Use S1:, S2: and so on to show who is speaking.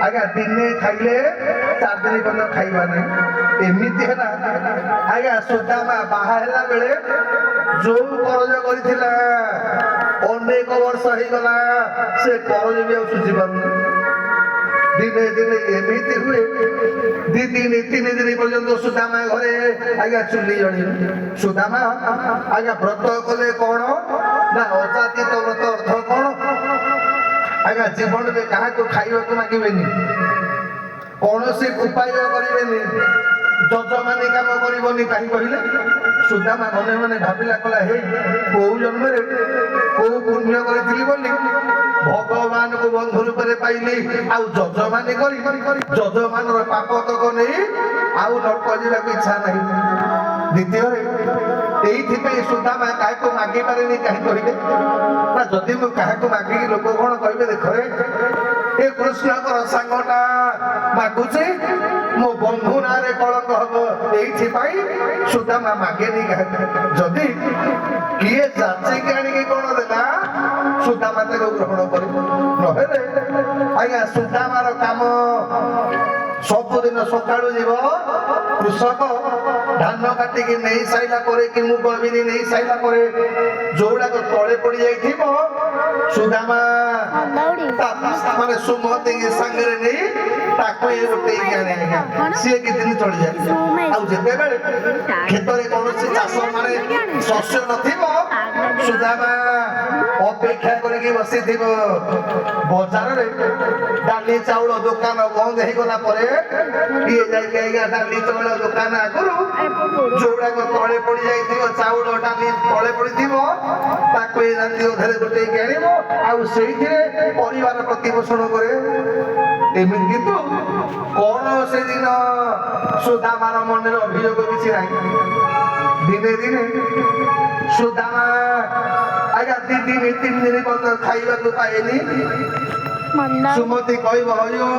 S1: ଆଜ୍ଞା ଦିନେ ଖାଇଲେ 4 ଦିନ ପର୍ଯ୍ୟନ୍ତ ଖାଇବା ନାହିଁ। ଏମିତି ହେଲା ଆଜ୍ଞା ସୁଦାମା ବାହା ହେଲା ବେଳେ ଯୋଉ କରଜ କରିଥିଲା ଅନେକ ବର୍ଷ ହେଇଗଲା ସେ କରଜ ବି ଆଉ ସୁଝି ପାରୁନି। ଦିନେ ଦିନେ ଏମିତି ହୁଏ 2 ଦିନ 3 ଦିନ ପର୍ଯ୍ୟନ୍ତ ସୁଦାମା ଘରେ ଆଜ୍ଞା ଚୁଲି ଜଳିବ। ସୁଦାମା ଆଜ୍ଞା ବ୍ରତ କଲେ କଣ ନା ଅଜାତିତ ବ୍ରତ ଅର୍ଥ କଣ ଆଜ୍ଞା ଜୀବନରେ କାହାକୁ ଖାଇବାକୁ ମାଗିବେନି, କୌଣସି ଉପାୟ କରିବେନି, ଯଜମାନୀ କାମ କରିବନି। କାହିଁ କହିଲେ ସୁଦାମା ମନେ ମନେ ଭାବିଲା କଲା ହେ କୋଉ ଜନ୍ମରେ କୋଉ ପୁଣ୍ୟ କରିଥିଲି ବୋଲି ଭଗବାନଙ୍କୁ ବନ୍ଧୁ ରୂପରେ ପାଇଲି, ଆଉ ଯଜମାନୀ କରି ଯଜମାନର ପାପ ତକ ନେଇ ଆଉ ନର୍କ ଯିବାକୁ ଇଚ୍ଛା ନାହିଁ। ଦ୍ୱିତୀୟରେ ଏଇଥିପାଇଁ ସୁଦାମା କାହାକୁ ମାଗି ପାରେନି। କାହିଁ କହିଲେ ନା ଯଦି ମୁଁ କାହାକୁ ମାଗିକି ଲୋକ କଣ କହିବେ ଦେଖରେ ଏ କୃଷ୍ଣଙ୍କର ସାଙ୍ଗଟା ମାଗୁଛି ମୋ ବନ୍ଧୁ ନାଁରେ କଳଙ୍କ ହବ। ଏଇଥିପାଇଁ ସୁଦାମା ମାଗେନି କାହାକୁ। ଯଦି କିଏ ଯାଚିକି ଆଣିକି କଣ ଦେଲା ସୁଦାମା ତାକୁ ଗ୍ରହଣ କରିବ। ନହେଲେ ଆଜ୍ଞା ସୁଦାମାର କାମ ସବୁଦିନ ସକାଳୁ ଯିବ, କୃଷକ ଧାନ କାଟିକି ନେଇ ସାଇଲା ପରେ କି ମୁଗ ବିରି ନେଇ ସାଇଲା ପରେ ଯୋଉଗୁଡାକ ତଳେ ପଡି ଯାଇଥିବ ସୁଦାମା ମାନେ ସୁମତିକି ସାଙ୍ଗରେ ନେଇ ତାକୁ ଗୋଟେଇକି ଆଣେ। ସିଏ କିଛି ଦିନ ଚଳିଯାଏ। ଆଉ ଯେତେବେଳେ କ୍ଷେତରେ କୌଣସି ଚାଷ ମାନେ ଶସ୍ୟ ନଥିବ ସୁଦାମା ଅପେକ୍ଷା କରିକି ବସିଥିବ। ବଜାରରେ ଡାଲି ଚାଉଳ ଦୋକାନ ବନ୍ଦ ହେଇଗଲା ପରେ ଇଏ ଯାଇକି ଆଜ୍ଞା ଡାଲି ଚାଉଳ ଦୋକାନ ଆଗରୁ ଯୋଉଗୁଡାକ ତଳେ ପଡି ଯାଇଥିବ ଚାଉଳ ଡାଲି ତଳେ ପଡିଥିବ ତାକୁ ଏଇ ରାତି ଅଧରେ ଗୋଟେଇକି ଆଣିବ ଆଉ ସେଇଥିରେ ପରିବାର ପ୍ରତିପୋଷଣ କରେ। ଏମିତି କିନ୍ତୁ କଣ ସେଦିନ ସୁଦାମାର ମନରେ ଅଭିଯୋଗ କିଛି ନାହିଁ। ଦିନେ ଦିନେ ସୁଦାମା ଆଜ୍ଞା 2 ଦିନ 3 ଦିନ ପର୍ଯ୍ୟନ୍ତ ଖାଇବାକୁ ପାଏନି। ସୁମତି କହିବ ହଇଓ